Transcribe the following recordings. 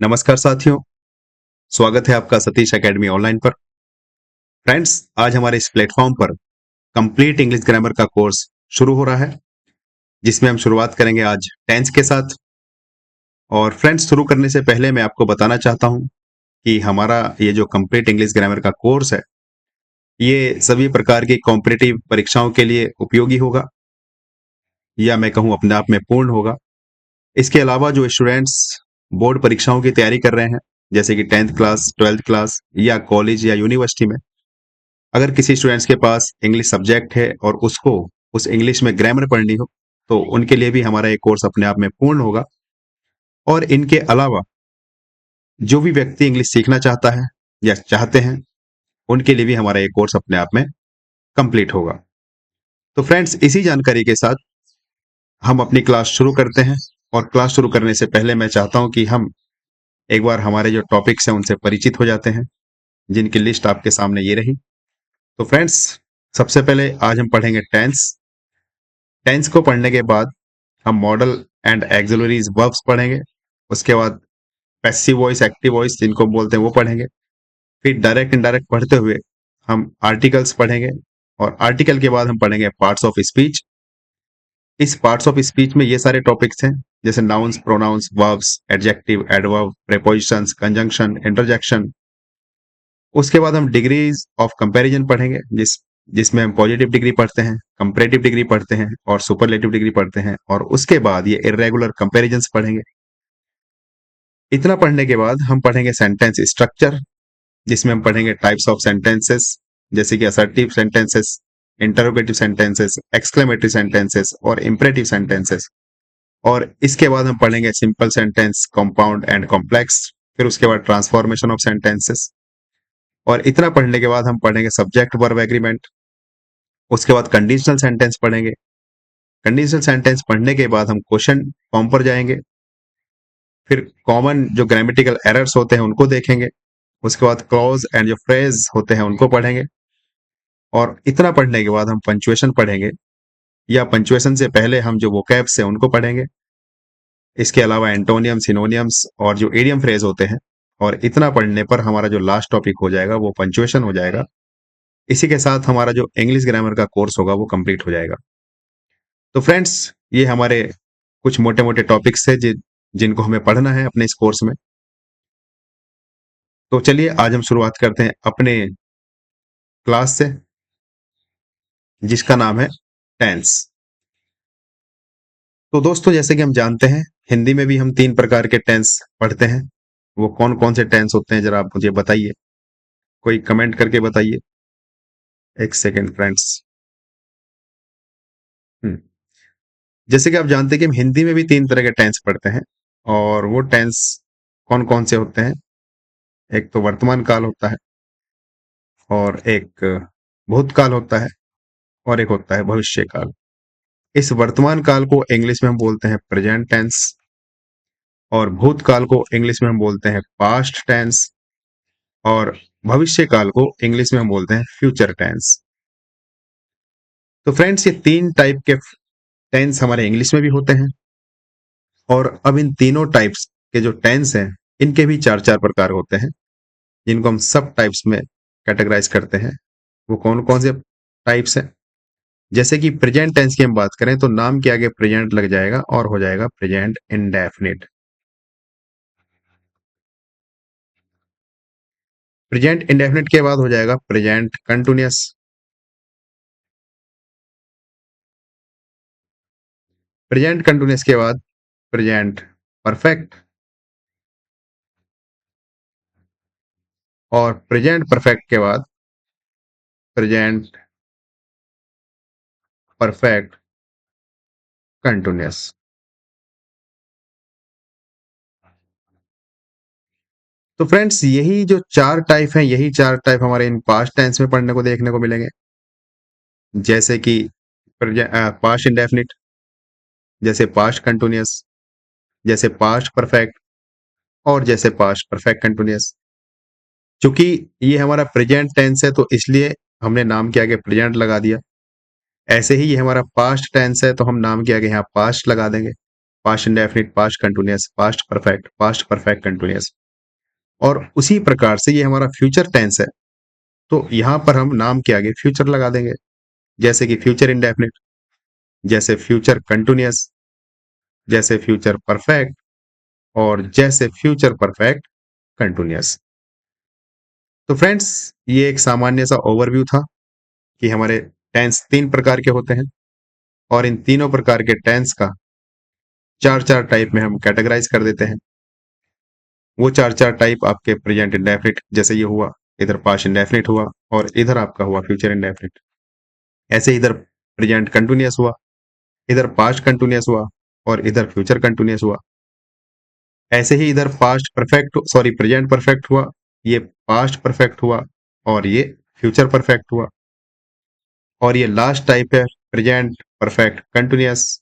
नमस्कार साथियों, स्वागत है आपका सतीश एकेडमी ऑनलाइन पर। फ्रेंड्स, आज हमारे इस प्लेटफॉर्म पर कंप्लीट इंग्लिश ग्रामर का कोर्स शुरू हो रहा है, जिसमें हम शुरुआत करेंगे आज टेंस के साथ। और फ्रेंड्स, शुरू करने से पहले मैं आपको बताना चाहता हूं कि हमारा ये जो कंप्लीट इंग्लिश ग्रामर का कोर्स है, ये सभी प्रकार की कॉम्पिटिटिव परीक्षाओं के लिए उपयोगी होगा, या मैं कहूँ अपने आप में पूर्ण होगा। इसके अलावा जो स्टूडेंट्स बोर्ड परीक्षाओं की तैयारी कर रहे हैं, जैसे कि 10th क्लास, 12th क्लास या कॉलेज या यूनिवर्सिटी में, अगर किसी स्टूडेंट्स के पास इंग्लिश सब्जेक्ट है और उसको उस इंग्लिश में ग्रामर पढ़नी हो, तो उनके लिए भी हमारा ये कोर्स अपने आप में पूर्ण होगा। और इनके अलावा जो भी व्यक्ति इंग्लिश सीखना चाहता है या चाहते हैं, उनके लिए भी हमारा ये कोर्स अपने आप में कंप्लीट होगा। तो फ्रेंड्स, इसी जानकारी के साथ हम अपनी क्लास शुरू करते हैं। और क्लास शुरू करने से पहले मैं चाहता हूं कि हम एक बार हमारे जो टॉपिक्स हैं उनसे परिचित हो जाते हैं, जिनकी लिस्ट आपके सामने ये रही। तो फ्रेंड्स, सबसे पहले आज हम पढ़ेंगे टेंस। टेंस को पढ़ने के बाद हम मॉडल एंड एक्सिलरीज वर्ब्स पढ़ेंगे। उसके बाद पैसिव वॉइस, एक्टिव वॉइस जिनको बोलते हैं वो पढ़ेंगे। फिर डायरेक्ट इनडायरेक्ट पढ़ते हुए हम आर्टिकल्स पढ़ेंगे। और आर्टिकल के बाद हम पढ़ेंगे पार्ट्स ऑफ स्पीच। इस पार्ट्स ऑफ स्पीच में ये सारे टॉपिक्स हैं, जैसे nouns, pronouns, verbs, adjective, adverb, prepositions, conjunction, interjection. उसके बाद हम डिग्रीज ऑफ कंपैरिजन पढ़ेंगे, जिसमें हम पॉजिटिव डिग्री पढ़ते हैं, कंपैरेटिव डिग्री पढ़ते हैं और सुपरलेटिव डिग्री पढ़ते हैं। और उसके बाद ये इर्रेगुलर कंपैरिजंस पढ़ेंगे। इतना पढ़ने के बाद हम पढ़ेंगे सेंटेंस स्ट्रक्चर, जिसमें हम पढ़ेंगे टाइप्स ऑफ सेंटेंसेस, जैसे कि assertive sentences, interrogative sentences, exclamatory sentences और इंपरेटिव सेंटेंसेस। और इसके बाद हम पढ़ेंगे simple sentence, compound and complex. फिर उसके बाद ट्रांसफॉर्मेशन ऑफ सेंटेंसेस। और इतना पढ़ने के बाद हम पढ़ेंगे सब्जेक्ट वर्ब एग्रीमेंट। उसके बाद कंडीशनल सेंटेंस पढ़ेंगे। कंडीशनल सेंटेंस पढ़ने के बाद हम क्वेश्चन फॉर्म पर जाएंगे। फिर कॉमन जो ग्रामेटिकल एरर्स होते हैं उनको देखेंगे। उसके बाद क्लॉज एंड जो फ्रेज होते हैं उनको पढ़ेंगे। और इतना पढ़ने के बाद हम पंचुएशन पढ़ेंगे, या पंचुएशन से पहले हम जो वोकैब्स हैं उनको पढ़ेंगे। इसके अलावा एंटोनियम, सिनोनियम्स और जो इडियम फ्रेज होते हैं। और इतना पढ़ने पर हमारा जो लास्ट टॉपिक हो जाएगा वो पंचुएशन हो जाएगा। इसी के साथ हमारा जो इंग्लिश ग्रामर का कोर्स होगा वो कंप्लीट हो जाएगा। तो फ्रेंड्स, ये हमारे कुछ मोटे मोटे टॉपिक्स है जिनको हमें पढ़ना है अपने इस कोर्स में। तो चलिए आज हम शुरुआत करते हैं अपने क्लास से, जिसका नाम है टेंस। तो दोस्तों, जैसे कि हम जानते हैं, हिंदी में भी हम 3 प्रकार के टेंस पढ़ते हैं। वो कौन कौन से टेंस होते हैं, जरा आप मुझे बताइए, कोई कमेंट करके बताइए। एक सेकेंड फ्रेंड्स। जैसे कि आप जानते हैं कि हम हिंदी में भी 3 तरह के टेंस पढ़ते हैं। और वो टेंस कौन कौन से होते हैं? एक तो वर्तमान काल होता है, और एक भूतकाल होता है, और एक होता है भविष्य काल। इस वर्तमान काल को इंग्लिश में हम बोलते हैं प्रेजेंट टेंस, और भूतकाल को इंग्लिश में हम बोलते हैं पास्ट टेंस, और भविष्य काल को इंग्लिश में हम बोलते हैं फ्यूचर टेंस। तो फ्रेंड्स, ये 3 टाइप के टेंस हमारे इंग्लिश में भी होते हैं। और अब इन तीनों टाइप्स के जो टेंस हैं, इनके भी 4 प्रकार होते हैं, जिनको हम सब टाइप्स में कैटेगराइज करते हैं। वो कौन कौन से टाइप्स हैं? जैसे कि प्रेजेंट टेंस की हम बात करें तो नाम के आगे प्रेजेंट लग जाएगा और हो जाएगा प्रेजेंट इंडेफिनिट। प्रेजेंट इंडेफिनिट के बाद हो जाएगा प्रेजेंट कंटिन्यूअस। प्रेजेंट कंटिन्यूअस के बाद प्रेजेंट परफेक्ट, और प्रेजेंट परफेक्ट के बाद प्रेजेंट परफेक्ट कंटिन्यूअस। तो फ्रेंड्स, यही जो 4 टाइप हैं, यही 4 टाइप हमारे इन पास्ट टेंस में पढ़ने को देखने को मिलेंगे। जैसे कि पास्ट इंडेफिनिट, जैसे पास्ट कंटिन्यूअस, जैसे पास्ट परफेक्ट, और जैसे पास्ट परफेक्ट कंटिन्यूअस। चूंकि ये हमारा प्रेजेंट टेंस है तो इसलिए हमने नाम के आगे प्रेजेंट लगा दिया। ऐसे ही ये हमारा पास्ट टेंस है तो हम नाम के आगे यहाँ पास्ट लगा देंगे। Past indefinite, past continuous, past perfect, past perfect continuous. और उसी प्रकार से ये हमारा फ्यूचर टेंस है, तो यहां पर हम नाम के आगे फ्यूचर लगा देंगे, जैसे कि फ्यूचर इंडेफिनिट, जैसे फ्यूचर कंटिन्यूअस, जैसे फ्यूचर परफेक्ट और जैसे फ्यूचर परफेक्ट कंटिन्यूअस। तो फ्रेंड्स, ये एक सामान्य सा ओवरव्यू था कि हमारे टेंस 3 प्रकार के होते हैं और इन तीनों प्रकार के टेंस का 4-4 टाइप में हम कैटेगराइज कर देते हैं। वो 4-4 टाइप आपके प्रेजेंट इंडेफिनिट, जैसे ये हुआ, इधर पास्ट इंडेफिनिट हुआ और इधर आपका हुआ फ्यूचर इंडेफिनिट। ऐसे इधर प्रेजेंट कंटिन्यूअस हुआ, इधर पास्ट कंटिन्यूअस हुआ और इधर फ्यूचर कंटिन्यूअस हुआ। ऐसे ही इधर past perfect, sorry present perfect हुआ, ये पास्ट परफेक्ट हुआ और ये फ्यूचर परफेक्ट हुआ। और ये लास्ट टाइप है प्रेजेंट परफेक्ट कंटिन्यूअस,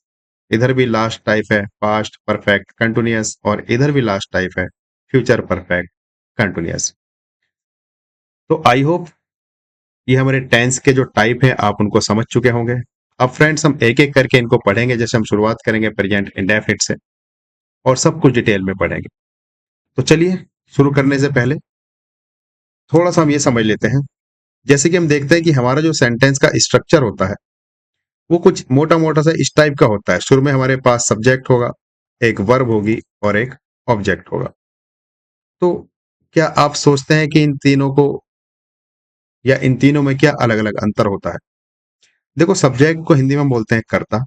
इधर भी लास्ट टाइप है पास्ट परफेक्ट कंटिन्यूअस और इधर भी लास्ट टाइप है फ्यूचर परफेक्ट कंटिन्यूअस। तो आई होप ये हमारे टेंस के जो टाइप हैं आप उनको समझ चुके होंगे। अब फ्रेंड्स, हम एक एक करके इनको पढ़ेंगे। जैसे हम शुरुआत करेंगे प्रेजेंट इंडेफिनिट से और सब कुछ डिटेल में पढ़ेंगे। तो चलिए, शुरू करने से पहले थोड़ा सा हम ये समझ लेते हैं। जैसे कि हम देखते हैं कि हमारा जो सेंटेंस का स्ट्रक्चर होता है वो कुछ मोटा मोटा सा इस टाइप का होता है। शुरू में हमारे पास सब्जेक्ट होगा, एक वर्ब होगी और एक ऑब्जेक्ट होगा। तो क्या आप सोचते हैं कि इन तीनों को या इन तीनों में क्या अलग अलग अंतर होता है? देखो, सब्जेक्ट को हिंदी में बोलते हैं कर्ता,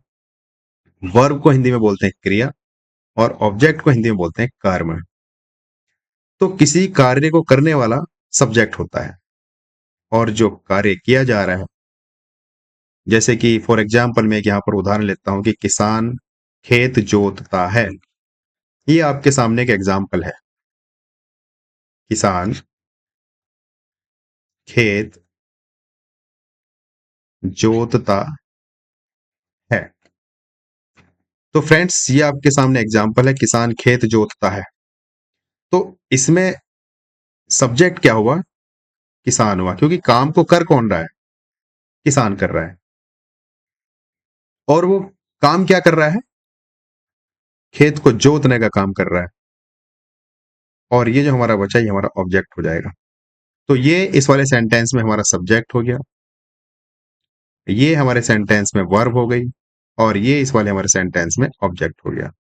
वर्ब को हिंदी में बोलते हैं क्रिया और ऑब्जेक्ट को हिंदी में बोलते हैं कर्म। तो किसी कार्य को करने वाला सब्जेक्ट होता है और जो कार्य किया जा रहा है, जैसे कि फॉर एग्जाम्पल मैं यहाँ पर उदाहरण लेता हूं कि किसान खेत जोतता है। ये आपके सामने एक एग्जाम्पल है, किसान खेत जोतता है। तो फ्रेंड्स, ये आपके सामने एग्जाम्पल है, किसान खेत जोतता है। तो इसमें सब्जेक्ट क्या हुआ? किसान हुआ, क्योंकि काम को कर कौन रहा है? किसान कर रहा है। और वो काम क्या कर रहा है? खेत को जोतने का काम कर रहा है। और ये जो हमारा बचा ये हमारा ऑब्जेक्ट हो जाएगा। तो ये इस वाले सेंटेंस में हमारा सब्जेक्ट हो गया, ये हमारे सेंटेंस में वर्ब हो गई और ये इस वाले हमारे सेंटेंस में ऑब्जेक्ट हो गया।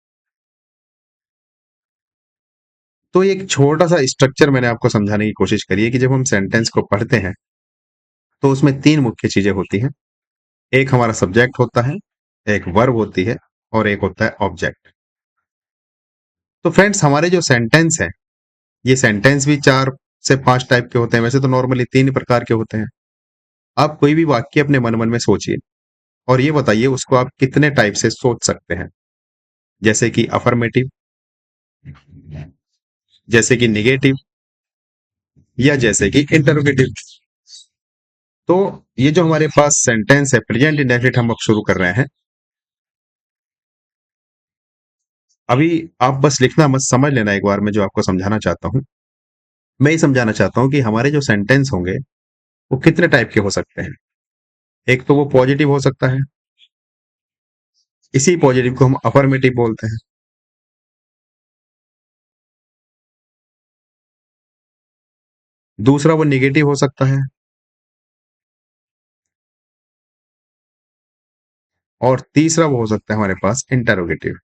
तो एक छोटा सा स्ट्रक्चर मैंने आपको समझाने की कोशिश करी है कि जब हम सेंटेंस को पढ़ते हैं तो उसमें 3 मुख्य चीजें होती हैं। एक हमारा सब्जेक्ट होता है, एक वर्ब होती है और एक होता है ऑब्जेक्ट। तो फ्रेंड्स, हमारे जो सेंटेंस है, ये सेंटेंस भी 4 से 5 टाइप के होते हैं। वैसे तो नॉर्मली 3 प्रकार के होते हैं। आप कोई भी वाक्य अपने मन मन में सोचिए और ये बताइए उसको आप कितने टाइप से सोच सकते हैं। जैसे कि अफर्मेटिव, जैसे कि निगेटिव या जैसे कि इंटरोगेटिव। तो ये जो हमारे पास सेंटेंस है प्रेजेंट इंडेफिनिट, हम अब शुरू कर रहे हैं। अभी आप बस लिखना मत, समझ लेना एक बार मैं जो आपको समझाना चाहता हूं। मैं ये समझाना चाहता हूं कि हमारे जो सेंटेंस होंगे वो कितने टाइप के हो सकते हैं। एक तो वो पॉजिटिव हो सकता है, इसी पॉजिटिव को हम अफर्मेटिव बोलते हैं। दूसरा वो निगेटिव हो सकता है और तीसरा वो हो सकता है हमारे पास इंटरोगेटिव।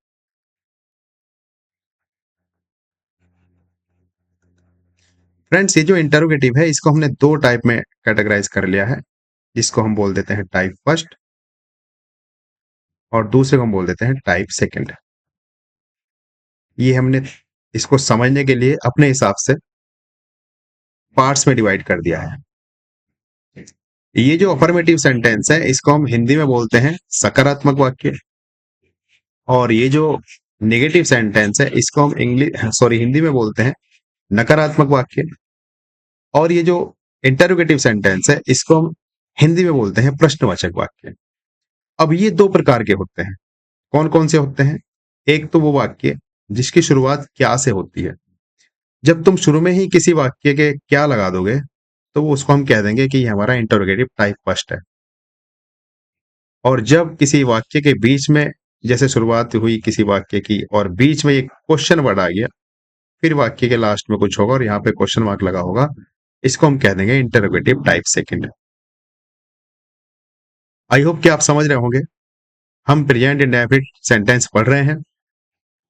फ्रेंड्स, ये जो इंटरोगेटिव है इसको हमने 2 टाइप में कैटेगराइज कर लिया है, जिसको हम बोल देते हैं टाइप फर्स्ट और दूसरे को हम बोल देते हैं टाइप सेकंड। ये हमने इसको समझने के लिए अपने हिसाब से पार्ट्स में डिवाइड कर दिया है। ये जो अफर्मेटिव सेंटेंस है इसको हम हिंदी में बोलते हैं सकारात्मक वाक्य और ये जो नेगेटिव सेंटेंस है इसको हम हिंदी में बोलते हैं नकारात्मक वाक्य। और ये जो इंटरोगेटिव सेंटेंस है इसको हम हिंदी में बोलते हैं प्रश्नवाचक वाक्य। अब ये 2 प्रकार के होते हैं। कौन कौन से होते हैं? एक तो वो वाक्य जिसकी शुरुआत क्या से होती है। जब तुम शुरू में ही किसी वाक्य के क्या लगा दोगे तो वो उसको हम कह देंगे कि ये हमारा इंटरोगेटिव टाइप फर्स्ट है। और जब किसी वाक्य के बीच में जैसे शुरुआत हुई किसी वाक्य की और बीच में एक क्वेश्चन वर्ड आ गया, फिर वाक्य के लास्ट में कुछ होगा और यहाँ पे क्वेश्चन मार्क लगा होगा, इसको हम कह देंगे interrogative type second. I hope कि आप समझ रहे होंगे। हम प्रेजेंट इंडेफिनिट सेंटेंस पढ़ रहे हैं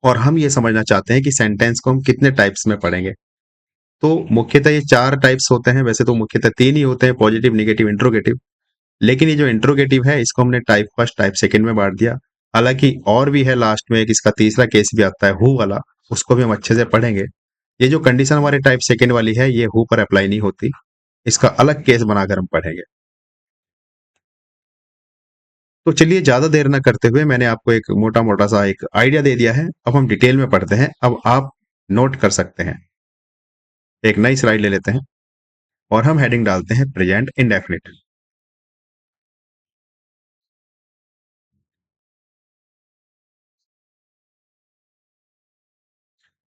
और हम ये समझना चाहते हैं कि सेंटेंस को हम कितने टाइप्स में पढ़ेंगे। तो मुख्यतः ये 4 टाइप्स होते हैं, वैसे तो मुख्यतः 3 ही होते हैं, पॉजिटिव, नेगेटिव, इंट्रोगेटिव। लेकिन ये जो इंट्रोगेटिव है इसको हमने टाइप फर्स्ट, टाइप सेकंड में बांट दिया। हालांकि और भी है, लास्ट में एक इसका तीसरा केस भी आता है हु वाला, उसको भी हम अच्छे से पढ़ेंगे। ये जो कंडीशन हमारे टाइप सेकंड वाली है ये हु पर अप्लाई नहीं होती, इसका अलग केस बनाकर हम पढ़ेंगे। तो चलिए ज्यादा देर ना करते हुए मैंने आपको एक मोटा मोटा सा एक आइडिया दे दिया है, अब हम डिटेल में पढ़ते हैं। अब आप नोट कर सकते हैं, एक नई स्लाइड ले लेते हैं और हम हेडिंग डालते हैं प्रेजेंट इंडेफिनिट।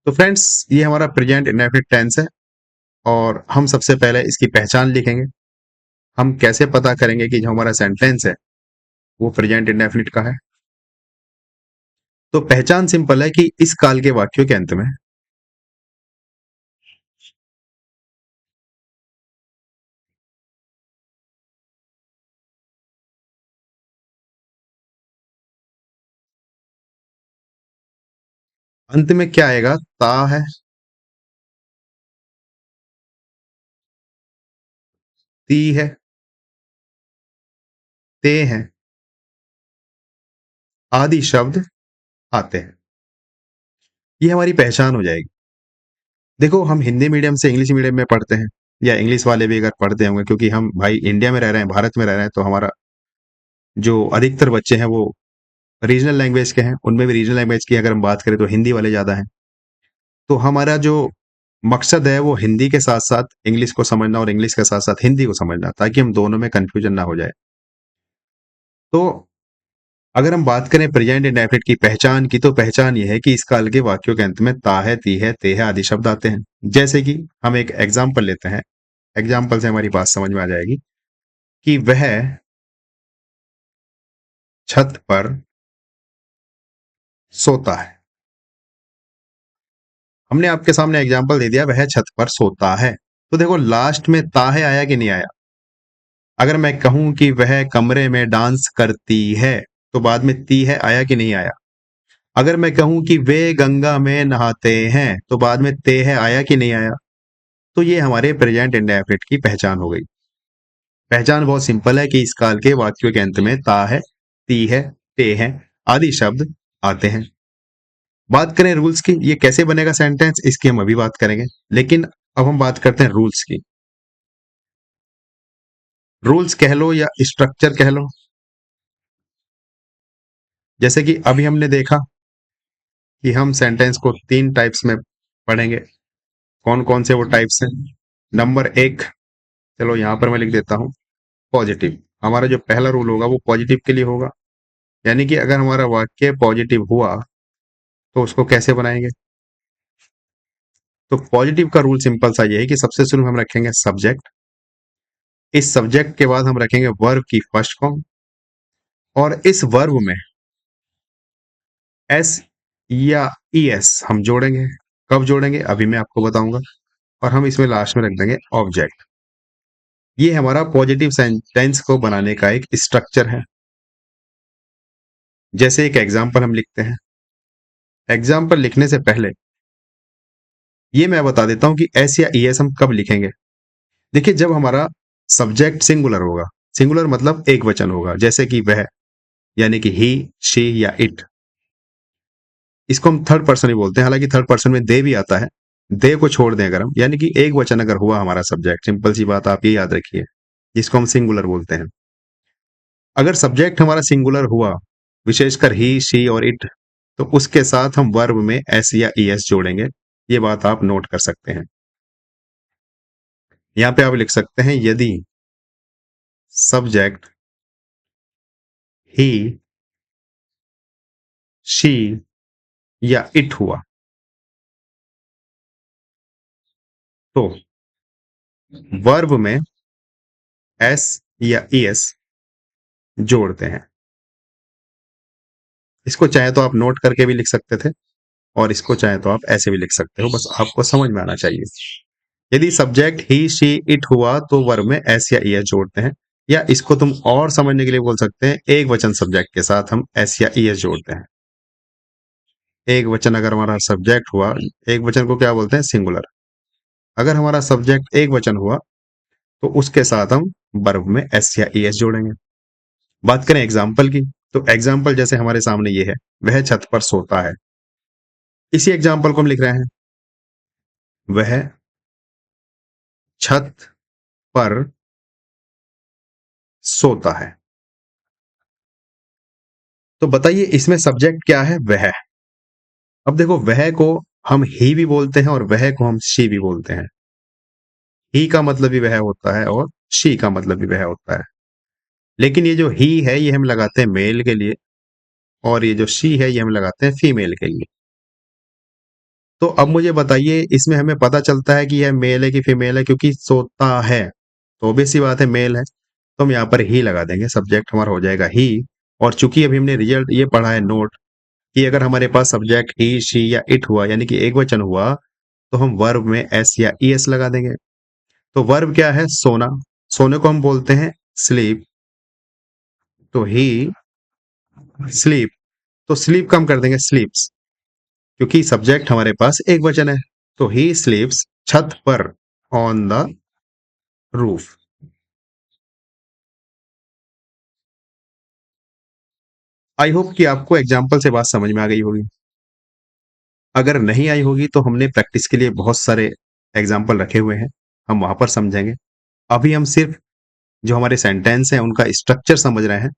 तो फ्रेंड्स, ये हमारा प्रेजेंट इंडेफिनिट टेंस है और हम सबसे पहले इसकी पहचान लिखेंगे। हम कैसे पता करेंगे कि जो हमारा सेंटेंस है वो प्रेजेंट इंडेफिनिट का है? तो पहचान सिंपल है कि इस काल के वाक्यों के अंत में क्या आएगा? ता है, ती है, ते हैं, आदि शब्द आते हैं। ये हमारी पहचान हो जाएगी। देखो, हम हिंदी मीडियम से इंग्लिश मीडियम में पढ़ते हैं, या इंग्लिश वाले भी अगर पढ़ते होंगे, क्योंकि हम भाई इंडिया में रह रहे हैं, भारत में रह रहे हैं, तो हमारा जो अधिकतर बच्चे हैं वो रीजनल लैंग्वेज के हैं। उनमें भी रीजनल लैंग्वेज की अगर हम बात करें तो हिंदी वाले ज्यादा हैं। तो हमारा जो मकसद है वो हिंदी के साथ साथ इंग्लिश को समझना और इंग्लिश के साथ साथ हिंदी को समझना, ताकि हम दोनों में कंफ्यूजन ना हो जाए। तो अगर हम बात करें प्रेजेंट इंडेफिनिट की पहचान की, तो पहचान ये है कि इस काल के वाक्यों के अंत में ता है, ती है, ते है आदि शब्द आते हैं। जैसे कि हम एक एग्जाम्पल लेते हैं, एग्जाम्पल से हमारी बात समझ में आ जाएगी कि वह छत पर सोता है। हमने आपके सामने एग्जाम्पल दे दिया, वह छत पर सोता है। तो देखो, लास्ट में ता है आया कि नहीं आया? अगर मैं कहूं कि वह कमरे में डांस करती है, तो बाद में ती है आया कि नहीं आया? अगर मैं कहूं कि वे गंगा में नहाते हैं, तो बाद में ते है आया कि नहीं आया? तो ये हमारे प्रेजेंट इंडेफिनिट की पहचान हो गई। पहचान बहुत सिंपल है कि इस काल के वाक्यों के अंत में ता है, ती है, ते है आदि शब्द आते हैं। बात करें रूल्स की, ये कैसे बनेगा सेंटेंस, इसकी हम अभी बात करेंगे। लेकिन अब हम बात करते हैं रूल्स की। रूल्स कह लो या स्ट्रक्चर कह लो। जैसे कि अभी हमने देखा कि हम सेंटेंस को 3 टाइप्स में पढ़ेंगे। कौन कौन से वो टाइप्स हैं? नंबर 1, चलो यहां पर मैं लिख देता हूं, पॉजिटिव। हमारा जो पहला रूल होगा वो पॉजिटिव के लिए होगा। यानी कि अगर हमारा वाक्य पॉजिटिव हुआ तो उसको कैसे बनाएंगे? तो पॉजिटिव का रूल सिंपल सा ये है कि सबसे शुरू में हम रखेंगे सब्जेक्ट। इस सब्जेक्ट के बाद हम रखेंगे वर्ब की फर्स्ट फॉर्म, और इस वर्ब में एस या ई एस हम जोड़ेंगे। कब जोड़ेंगे अभी मैं आपको बताऊंगा। और हम इसमें लास्ट में रख देंगे ऑब्जेक्ट। ये हमारा पॉजिटिव सेंटेंस को बनाने का एक स्ट्रक्चर है। जैसे एक एग्जाम्पल हम लिखते हैं। एग्जाम्पल लिखने से पहले ये मैं बता देता हूं कि एस या ई एस हम कब लिखेंगे। देखिए, जब हमारा सब्जेक्ट सिंगुलर होगा, सिंगुलर मतलब एक वचन होगा, जैसे कि वह, यानी कि ही, शी या इट। इसको हम थर्ड पर्सन ही बोलते हैं, हालांकि थर्ड पर्सन में दे भी आता है। दे को छोड़ दें अगर हम, यानी कि एक वचन अगर हुआ हमारा सब्जेक्ट, सिंपल सी बात आप ये याद रखिए, जिसको हम सिंगुलर बोलते हैं। अगर सब्जेक्ट हमारा सिंगुलर हुआ, विशेषकर ही, शी और इट, तो उसके साथ हम वर्ब में एस या ई एस जोड़ेंगे। ये बात आप नोट कर सकते हैं। यहां पे आप लिख सकते हैं, यदि सब्जेक्ट ही, शी या इट हुआ, तो वर्ब में एस या ई एस जोड़ते हैं। इसको चाहे तो आप नोट करके भी लिख सकते थे और इसको चाहे तो आप ऐसे भी लिख सकते हो, बस आपको समझ में आना चाहिए। यदि सब्जेक्ट ही शी इट हुआ तो वर्ब में एस या ईएस जोड़ते हैं, या इसको तुम और समझने के लिए बोल सकते हैं एक वचन सब्जेक्ट के साथ हम एस या ईएस जोड़ते हैं। एक वचन अगर हमारा सब्जेक्ट हुआ, एक वचन को क्या बोलते हैं, सिंगुलर। अगर हमारा सब्जेक्ट एक वचन हुआ तो उसके साथ हम वर्ब में एस या ईएस जोड़ेंगे। बात करें एग्जाम्पल की, तो एग्जाम्पल जैसे हमारे सामने ये है, वह छत पर सोता है। इसी एग्जाम्पल को हम लिख रहे हैं, वह छत पर सोता है। तो बताइए इसमें सब्जेक्ट क्या है, वह। अब देखो, वह को हम ही भी बोलते हैं और वह को हम शी भी बोलते हैं। ही का मतलब भी वह होता है और शी का मतलब भी वह होता है। लेकिन ये जो ही है ये हम लगाते हैं मेल के लिए, और ये जो शी है ये हम लगाते हैं फीमेल के लिए। तो अब मुझे बताइए, इसमें हमें पता चलता है कि यह मेल है कि फीमेल है, क्योंकि सोता है तो ऑब्वियस सी बात है मेल है, तो हम यहाँ पर ही लगा देंगे, सब्जेक्ट हमारा हो जाएगा ही। और चूंकि अभी हमने रिजल्ट ये पढ़ा है नोट, कि अगर हमारे पास सब्जेक्ट ही शी या इट हुआ यानी कि एक वचन हुआ, तो हम वर्ब में एस या ईएस लगा देंगे। तो वर्ब क्या है, सोना। सोने को हम बोलते हैं स्लीप, तो ही स्लीप, तो स्लीप का हम कर देंगे स्लीप्स, क्योंकि सब्जेक्ट हमारे पास एक वचन है। तो ही स्लीप्स छत पर, on the roof. I hope कि आपको एग्जाम्पल से बात समझ में आ गई होगी। अगर नहीं आई होगी तो हमने प्रैक्टिस के लिए बहुत सारे एग्जाम्पल रखे हुए हैं, हम वहां पर समझेंगे। अभी हम सिर्फ जो हमारे सेंटेंस हैं उनका स्ट्रक्चर समझ रहे हैं,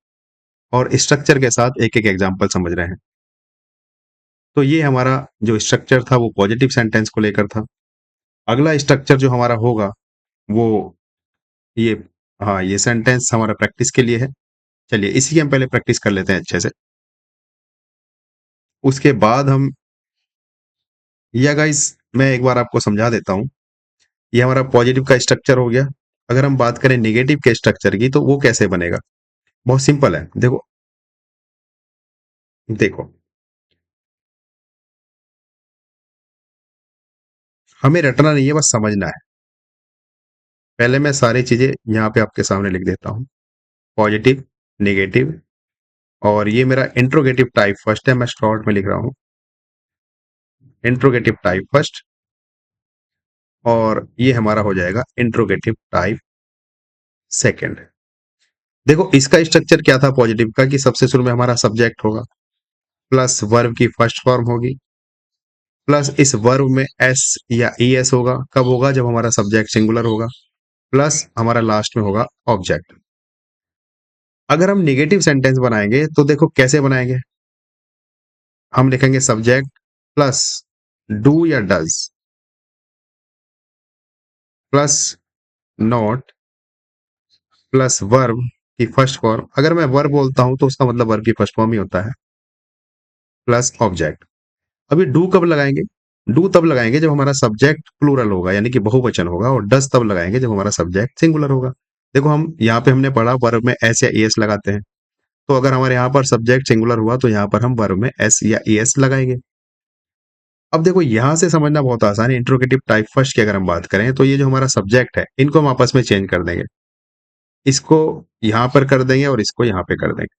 और स्ट्रक्चर के साथ एक एक एग्जाम्पल समझ रहे हैं। तो ये हमारा जो स्ट्रक्चर था वो पॉजिटिव सेंटेंस को लेकर था। अगला स्ट्रक्चर जो हमारा होगा वो ये, हाँ, ये सेंटेंस हमारा प्रैक्टिस के लिए है। चलिए इसी की हम पहले प्रैक्टिस कर लेते हैं अच्छे से, उसके बाद हम, या गाइस मैं एक बार आपको समझा देता हूँ। ये हमारा पॉजिटिव का स्ट्रक्चर हो गया। अगर हम बात करें नेगेटिव के स्ट्रक्चर की, तो वो कैसे बनेगा, बहुत सिंपल है। देखो देखो, हमें रटना नहीं है, बस समझना है। पहले मैं सारी चीजें यहाँ पे आपके सामने लिख देता हूँ, पॉजिटिव, नेगेटिव, और ये मेरा इंट्रोगेटिव टाइप फर्स्ट है, मैं शॉर्ट में लिख रहा हूँ इंट्रोगेटिव टाइप फर्स्ट, और ये हमारा हो जाएगा इंट्रोगेटिव टाइप सेकंड। देखो इसका स्ट्रक्चर क्या था पॉजिटिव का, कि सबसे शुरू में हमारा सब्जेक्ट होगा, प्लस वर्ब की फर्स्ट फॉर्म होगी, प्लस इस वर्ब में एस या ई एस होगा। कब होगा, जब हमारा सब्जेक्ट सिंगुलर होगा, प्लस हमारा लास्ट में होगा ऑब्जेक्ट। अगर हम नेगेटिव सेंटेंस बनाएंगे तो देखो कैसे बनाएंगे, हम लिखेंगे सब्जेक्ट प्लस डू या does, plus not, plus verb की फर्स्ट फॉर्म। अगर मैं वर्ब बोलता हूं तो उसका मतलब वर्ब की फर्स्ट फॉर्म ही होता है, प्लस ऑब्जेक्ट। अभी डू कब लगाएंगे, डू तब लगाएंगे जब हमारा सब्जेक्ट प्लूरल होगा यानी कि बहुवचन होगा, और डज तब लगाएंगे जब हमारा सब्जेक्ट सिंगुलर होगा। देखो हम यहाँ पे हमने पढ़ा वर्ब में एस या एस लगाते हैं, तो अगर हमारे यहाँ पर सब्जेक्ट सिंगुलर हुआ तो यहाँ पर हम वर्ब में एस या एस लगाएंगे। अब देखो यहाँ से समझना बहुत आसान है। इंट्रोगेटिव टाइप फर्स्ट की अगर हम बात करें, तो ये जो हमारा सब्जेक्ट है इनको हम आपस में चेंज कर देंगे, इसको यहाँ पर कर देंगे और इसको यहाँ पे कर देंगे,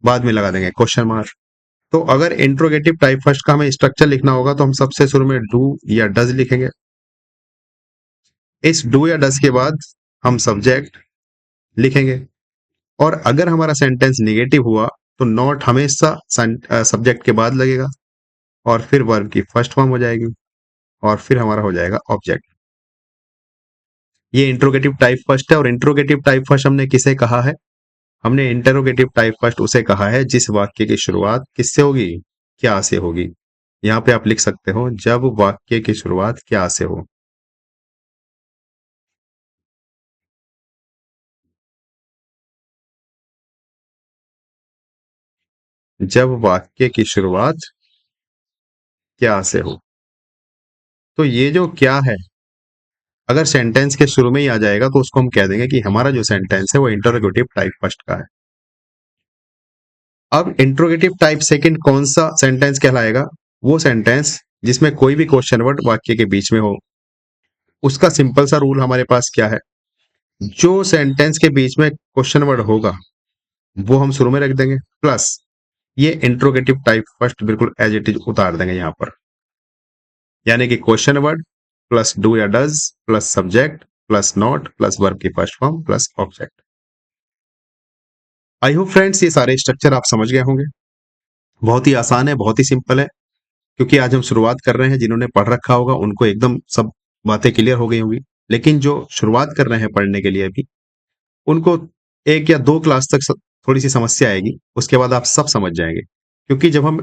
बाद में लगा देंगे क्वेश्चन मार्क। तो अगर इंट्रोगेटिव टाइप फर्स्ट का हमें स्ट्रक्चर लिखना होगा तो हम सबसे शुरू में डू या डज लिखेंगे। इस डू या डज के बाद हम सब्जेक्ट लिखेंगे, और अगर हमारा सेंटेंस निगेटिव हुआ तो नॉट हमेशा सब्जेक्ट के बाद लगेगा, और फिर वर्ब की फर्स्ट फॉर्म हो जाएगी, और फिर हमारा हो जाएगा ऑब्जेक्ट। ये इंट्रोगेटिव टाइप फर्स्ट है। और इंट्रोगेटिव टाइप फर्स्ट हमने किसे कहा है, हमने इंटरोगेटिव टाइप फर्स्ट उसे कहा है जिस वाक्य की शुरुआत किससे होगी, क्या से होगी। यहाँ पे आप लिख सकते हो, जब वाक्य की शुरुआत क्या से हो। जब वाक्य की शुरुआत क्या से हो, तो ये जो क्या है, अगर सेंटेंस के शुरू में ही आ जाएगा तो उसको हम कह देंगे कि हमारा जो सेंटेंस है वो इंटरोगेटिव टाइप फर्स्ट का है। अब इंट्रोगेटिव टाइप सेकंड कौन सा सेंटेंस कहलाएगा? वो सेंटेंस जिसमें कोई भी क्वेश्चन वर्ड वाक्य के बीच में हो। उसका सिंपल सा रूल हमारे पास क्या है? जो सेंटेंस के बीच में क्वेश्चन वर्ड होगा वो हम शुरू में रख देंगे, प्लस ये इंट्रोगेटिव टाइप फर्स्ट बिल्कुल एज इट इज उतार देंगे यहां पर। यानी कि क्वेश्चन वर्ड प्लस डू या does plus subject plus not plus verb की first form plus object. I hope friends ये सारे स्ट्रक्चर आप समझ गए होंगे। बहुत ही आसान है, बहुत ही सिंपल है, क्योंकि आज हम शुरुआत कर रहे हैं। जिन्होंने पढ़ रखा होगा उनको एकदम सब बातें क्लियर हो गई होंगी, लेकिन जो शुरुआत कर रहे हैं पढ़ने के लिए अभी, उनको एक या दो क्लास तक थोड़ी सी समस्या आएगी, उसके बाद आप सब समझ जाएंगे। क्योंकि जब हम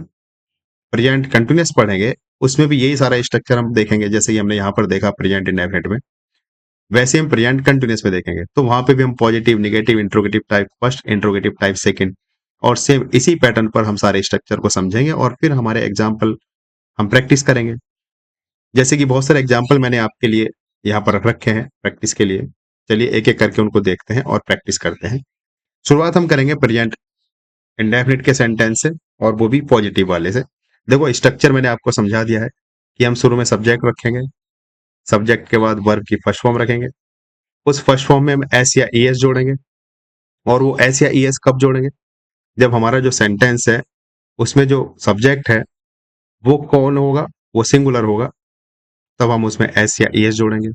प्रेजेंट कंटिन्यूअस पढ़ेंगे उसमें भी यही सारा स्ट्रक्चर हम देखेंगे, जैसे कि हमने यहाँ पर देखा प्रेजेंट इंडेफिनिट में, वैसे हम प्रेजेंट कंटिन्यूअस में देखेंगे। तो वहां पे भी हम positive, negative, interrogative type first, interrogative type second, और सेम इसी पैटर्न पर हम सारे स्ट्रक्चर को समझेंगे और फिर हमारे एग्जाम्पल हम प्रैक्टिस करेंगे। जैसे कि बहुत सारे एग्जाम्पल मैंने आपके लिए यहाँ पर रख रखे हैं प्रैक्टिस के लिए। चलिए एक एक करके उनको देखते हैं और प्रैक्टिस करते हैं। शुरुआत हम करेंगे प्रेजेंट इंडेफिनिट के सेंटेंस से, और वो भी पॉजिटिव वाले से। देखो स्ट्रक्चर मैंने आपको समझा दिया है कि हम शुरू में सब्जेक्ट रखेंगे, सब्जेक्ट के बाद वर्ब की फर्स्ट फॉर्म रखेंगे, उस फर्स्ट फॉर्म में हम एस या ई एस जोड़ेंगे, और वो एस या ई एस कब जोड़ेंगे? जब हमारा जो सेंटेंस है उसमें जो सब्जेक्ट है वो कौन होगा? वो सिंगुलर होगा, तब हम उसमें एस या ई एस जोड़ेंगे,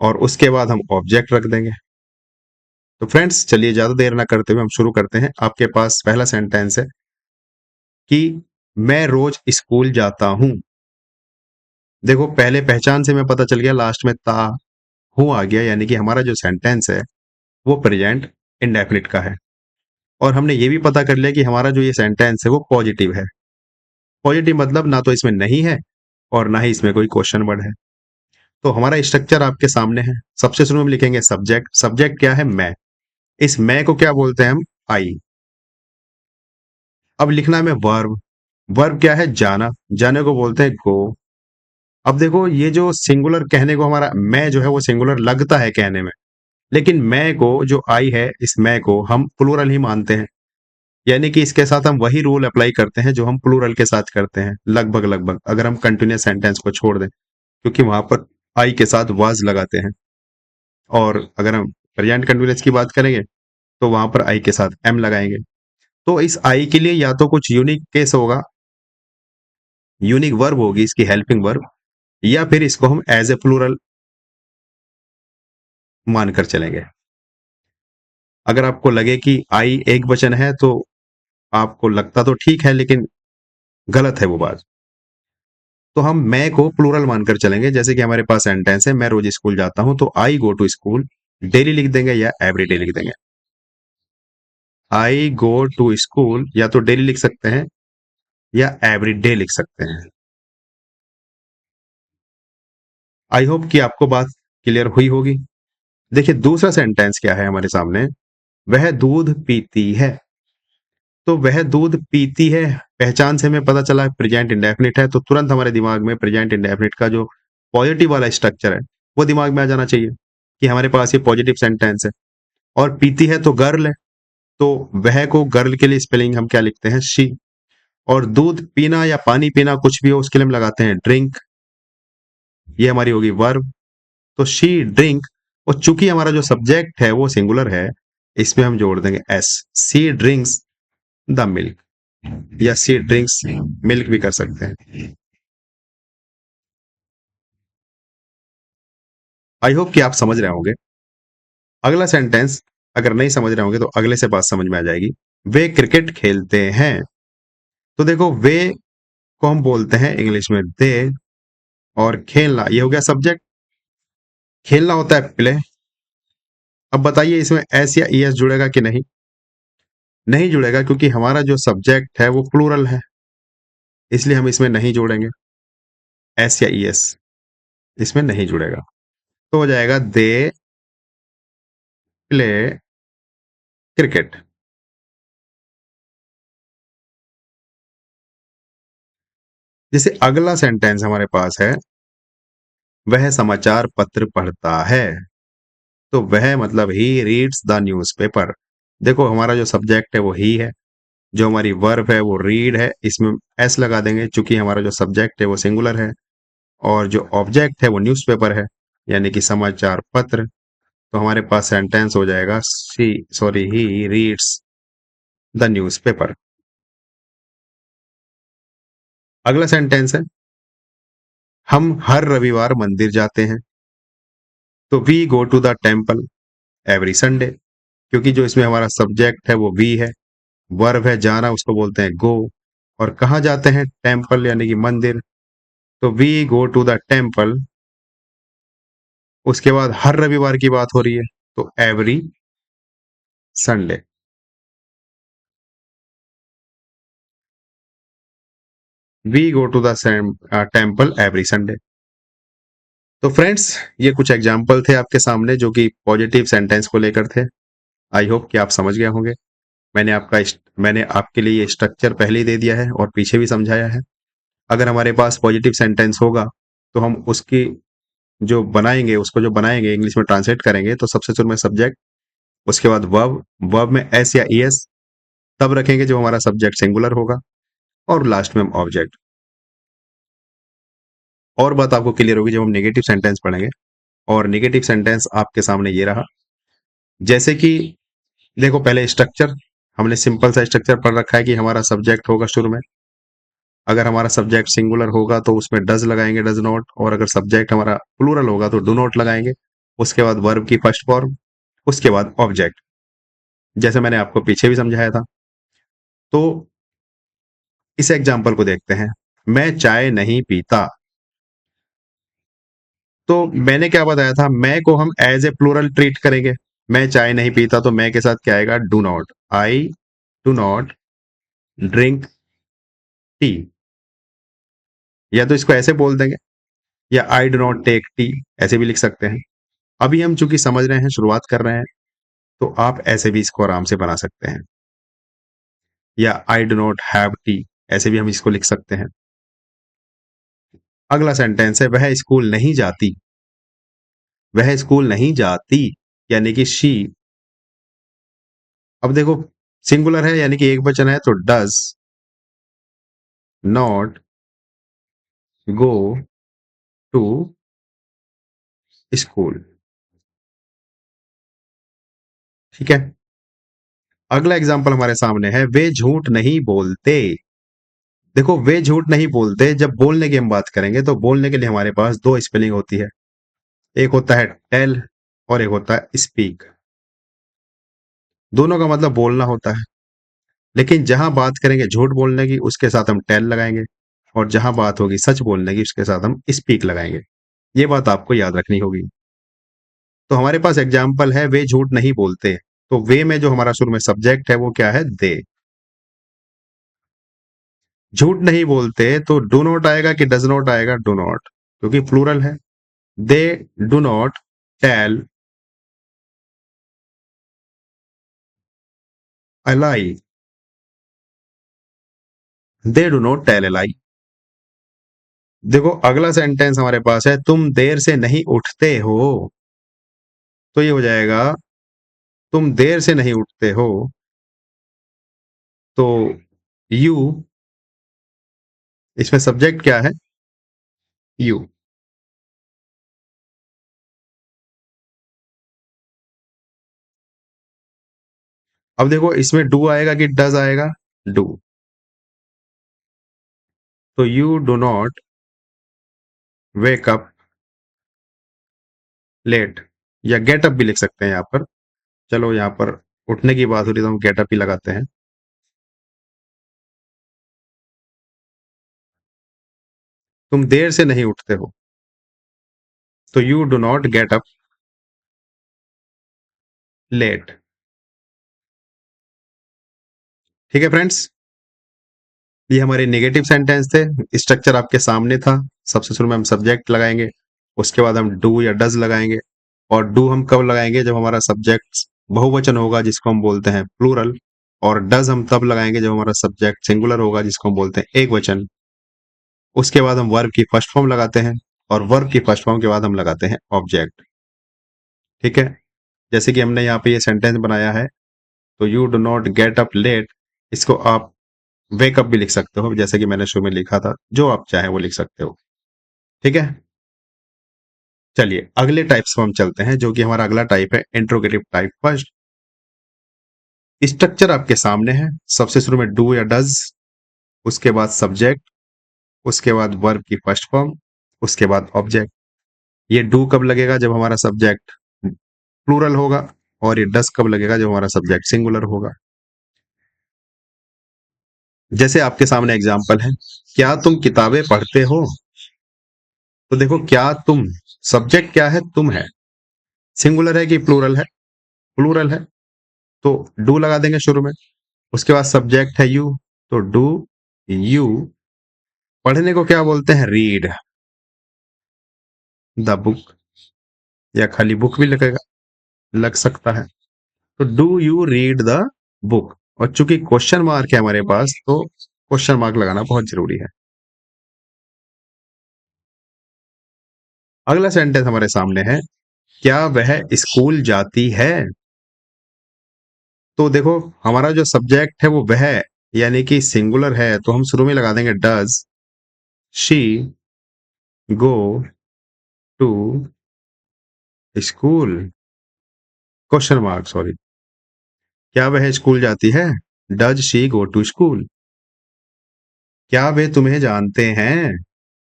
और उसके बाद हम ऑब्जेक्ट रख देंगे। तो फ्रेंड्स चलिए ज्यादा देर ना करते हुए हम शुरू करते हैं। आपके पास पहला सेंटेंस है कि मैं रोज स्कूल जाता हूं। देखो पहले पहचान से मैं पता चल गया, लास्ट में ता हूं आ गया, यानी कि हमारा जो सेंटेंस है वो प्रेजेंट इंडेफिनिट का है। और हमने ये भी पता कर लिया कि हमारा जो ये सेंटेंस है वो पॉजिटिव है। पॉजिटिव मतलब ना तो इसमें नहीं है और ना ही इसमें कोई क्वेश्चन वर्ड है। तो हमारा स्ट्रक्चर आपके सामने है। सबसे शुरू में लिखेंगे सब्जेक्ट। सब्जेक्ट क्या है? मैं। इस मैं को क्या बोलते हैं हम? आई। अब लिखना है मैं वर्ब। वर्ब क्या है? जाना। जाने को बोलते हैं गो। अब देखो ये जो सिंगुलर कहने को हमारा मैं जो है वो सिंगुलर लगता है कहने में, लेकिन मैं को जो आई है इस मैं को हम प्लूरल ही मानते हैं। यानी कि इसके साथ हम वही रूल अप्लाई करते हैं जो हम प्लूरल के साथ करते हैं, लगभग लगभग, अगर हम कंटिन्यूस सेंटेंस को छोड़ दें, क्योंकि वहां पर आई के साथ वाज लगाते हैं। और अगर हम प्रेजेंट कंटिन्यूस की बात करेंगे तो वहां पर आई के साथ एम लगाएंगे। तो इस आई के लिए या तो कुछ यूनिक केस होगा, यूनिक वर्ब होगी इसकी, हेल्पिंग वर्ब, या फिर इसको हम एज ए प्लूरल मानकर चलेंगे। अगर आपको लगे कि आई एक वचन है तो आपको लगता तो ठीक है, लेकिन गलत है वो बात। तो हम मैं को प्लूरल मानकर चलेंगे। जैसे कि हमारे पास सेंटेंस है मैं रोज स्कूल जाता हूं, तो आई गो टू स्कूल डेली लिख देंगे या एवरी डे लिख देंगे। आई गो टू स्कूल या तो डेली लिख सकते हैं या एवरी डे लिख सकते हैं। आई होप कि आपको बात क्लियर हुई होगी। देखिए दूसरा सेंटेंस क्या है हमारे सामने, वह दूध पीती है। तो वह दूध पीती है, पहचान से हमें पता चला प्रेजेंट इंडेफिनिट है, तो तुरंत हमारे दिमाग में प्रेजेंट इंडेफिनिट का जो पॉजिटिव वाला स्ट्रक्चर है वो दिमाग में आ जाना चाहिए कि हमारे पास ये पॉजिटिव सेंटेंस है। और पीती है तो गर्ल है, तो वह को गर्ल के लिए स्पेलिंग हम क्या लिखते हैं? शी। और दूध पीना या पानी पीना कुछ भी हो उसके लिए हम लगाते हैं ड्रिंक, ये हमारी होगी वर्ब। तो शी ड्रिंक, और चूंकि हमारा जो सब्जेक्ट है वो सिंगुलर है, इसमें हम जोड़ देंगे s. She drinks the milk, या सी ड्रिंक्स मिल्क भी कर सकते हैं। आई होप कि आप समझ रहे होंगे। अगला सेंटेंस अगर नहीं समझ रहे होंगे तो अगले से बात समझ में आ जाएगी। वे क्रिकेट खेलते हैं। तो देखो वे को हम बोलते हैं इंग्लिश में दे, और खेलना ये हो गया सब्जेक्ट। खेलना होता है प्ले। अब बताइए इसमें एस या ई एस जुड़ेगा कि नहीं? नहीं जुड़ेगा, क्योंकि हमारा जो सब्जेक्ट है वो प्लूरल है, इसलिए हम इसमें नहीं जोड़ेंगे एस या ई एस, इसमें नहीं जुड़ेगा। तो हो जाएगा दे प्ले क्रिकेट। जैसे अगला सेंटेंस हमारे पास है वह समाचार पत्र पढ़ता है। तो वह मतलब ही रीड्स द न्यूज़पेपर। देखो हमारा जो सब्जेक्ट है वो ही है, जो हमारी वर्ब है वो रीड है, इसमें एस लगा देंगे चूंकि हमारा जो सब्जेक्ट है वो सिंगुलर है और जो ऑब्जेक्ट है वो न्यूज़पेपर है यानी कि समाचार पत्र। तो हमारे पास सेंटेंस हो जाएगा ही रीड्स द न्यूज़पेपर। अगला सेंटेंस है हम हर रविवार मंदिर जाते हैं। तो we go to the temple every Sunday, क्योंकि जो इसमें हमारा सब्जेक्ट है वो वी है, वर्ब है जाना, उसको बोलते हैं गो। और कहाँ जाते हैं? टेम्पल यानी कि मंदिर। तो we go to the temple. उसके बाद हर रविवार की बात हो रही है तो every Sunday. We go to the temple every Sunday. तो फ्रेंड्स, ये कुछ एग्जाम्पल थे आपके सामने जो कि पॉजिटिव सेंटेंस को लेकर थे। आई होप कि आप समझ गए होंगे। मैंने आपके लिए स्ट्रक्चर पहले ही दे दिया है और पीछे भी समझाया है। अगर हमारे पास पॉजिटिव सेंटेंस होगा तो हम उसकी उसको जो बनाएंगे इंग्लिश में ट्रांसलेट करेंगे तो सबसे शुरू में सब्जेक्ट, उसके बाद वर्ब, वर्ब में एस या ईएस तब रखेंगे जब हमारा सब्जेक्ट सिंगुलर होगा, और लास्ट में हम ऑब्जेक्ट। और बात आपको क्लियर होगी जब हम नेगेटिव सेंटेंस पढ़ेंगे। और नेगेटिव सेंटेंस आपके सामने ये रहा। जैसे कि देखो, पहले स्ट्रक्चर हमने सिंपल सा स्ट्रक्चर पढ़ रखा है कि हमारा सब्जेक्ट होगा शुरू में। अगर हमारा सब्जेक्ट सिंगुलर होगा तो उसमें डज लगाएंगे, डज नॉट। और अगर सब्जेक्ट हमारा प्लूरल होगा तो डू नॉट लगाएंगे। उसके बाद वर्ब की फर्स्ट फॉर्म, उसके बाद ऑब्जेक्ट, जैसे मैंने आपको पीछे भी समझाया था। तो इस एग्जाम्पल को देखते हैं। मैं चाय नहीं पीता। तो मैंने क्या बताया था? मैं को हम एज ए प्लूरल ट्रीट करेंगे। मैं चाय नहीं पीता तो मैं के साथ क्या आएगा? Do not. I do not drink tea. या तो इसको ऐसे बोल देंगे, या I do not take tea, ऐसे भी लिख सकते हैं। अभी हम चूंकि समझ रहे हैं, शुरुआत कर रहे हैं, तो आप ऐसे भी इसको आराम से बना सकते हैं। या I do not have T, ऐसे भी हम इसको लिख सकते हैं। अगला सेंटेंस है वह स्कूल नहीं जाती। वह स्कूल नहीं जाती यानी कि शी। अब देखो, सिंगुलर है यानी कि एक वचन है, तो does not go to school. ठीक है। अगला एग्जाम्पल हमारे सामने है वे झूठ नहीं बोलते। देखो, वे झूठ नहीं बोलते, जब बोलने की हम बात करेंगे तो बोलने के लिए हमारे पास दो स्पेलिंग होती है। एक होता है टेल और एक होता है स्पीक। दोनों का मतलब बोलना होता है, लेकिन जहां बात करेंगे झूठ बोलने की उसके साथ हम टेल लगाएंगे, और जहां बात होगी सच बोलने की उसके साथ हम स्पीक लगाएंगे। ये बात आपको याद रखनी होगी। तो हमारे पास एग्जाम्पल है वे झूठ नहीं बोलते। तो वे में जो हमारा शुरू में सब्जेक्ट है वो क्या है? दे। झूठ नहीं बोलते तो डू नॉट आएगा कि डज नॉट आएगा? डू नॉट, क्योंकि प्लूरल है। They do not tell a lie. They do not tell a lie. देखो, अगला सेंटेंस हमारे पास है तुम देर से नहीं उठते हो। तो ये हो जाएगा तुम देर से नहीं उठते हो। तो यू, इसमें सब्जेक्ट क्या है? यू। अब देखो, इसमें डू आएगा कि डज आएगा? डू। तो you do not wake up late, या गेट अप भी लिख सकते हैं यहाँ पर। चलो, यहाँ पर उठने की बात हो रही तो हम गेट अप ही लगाते हैं। तुम देर से नहीं उठते हो, तो you do not get up late. ठीक है फ्रेंड्स, ये हमारे नेगेटिव सेंटेंस थे। स्ट्रक्चर आपके सामने था। सबसे शुरू में हम सब्जेक्ट लगाएंगे, उसके बाद हम डू या डज लगाएंगे। और डू हम कब लगाएंगे? जब हमारा सब्जेक्ट बहुवचन होगा जिसको हम बोलते हैं प्लूरल। और डज हम तब लगाएंगे जब हमारा सब्जेक्ट सिंगुलर होगा जिसको हम बोलते हैं एक वचन। उसके बाद हम वर्ब की फर्स्ट फॉर्म लगाते हैं, और वर्ब की फर्स्ट फॉर्म के बाद हम लगाते हैं ऑब्जेक्ट। ठीक है। जैसे कि हमने यहाँ पे ये सेंटेंस बनाया है, तो you do not get up late इसको आप वेकअप भी लिख सकते हो, जैसे कि मैंने शुरू में लिखा था, जो आप चाहें वो लिख सकते हो। ठीक है, चलिए अगले टाइप्स को हम चलते हैं, जो कि हमारा अगला टाइप है इंट्रोगेटिव टाइप। फर्स्ट स्ट्रक्चर आपके सामने है। सबसे शुरू में डू या डज, उसके बाद सब्जेक्ट, उसके बाद वर्ब की फर्स्ट फॉर्म, उसके बाद ऑब्जेक्ट। ये डू कब लगेगा? जब हमारा सब्जेक्ट प्लूरल होगा। और ये डज कब लगेगा? जब हमारा सब्जेक्ट सिंगुलर होगा। जैसे आपके सामने एग्जाम्पल है, क्या तुम किताबें पढ़ते हो? तो देखो, क्या तुम, सब्जेक्ट क्या है? तुम है। सिंगुलर है कि प्लूरल है? प्लूरल है, तो डू लगा देंगे शुरू में। उसके बाद सब्जेक्ट है यू, तो डू यू। पढ़ने को क्या बोलते हैं? रीड द बुक, या खाली बुक भी लगेगा, लग सकता है। तो do you read the book. और चूंकि क्वेश्चन मार्क है हमारे पास, तो क्वेश्चन मार्क लगाना बहुत जरूरी है। अगला सेंटेंस हमारे सामने है, क्या वह स्कूल जाती है? तो देखो, हमारा जो सब्जेक्ट है वो वह, यानी कि सिंगुलर है, तो हम शुरू में लगा देंगे does she go to school, question mark, sorry. क्या वह स्कूल जाती है? Does she go to school. क्या वे तुम्हें जानते हैं?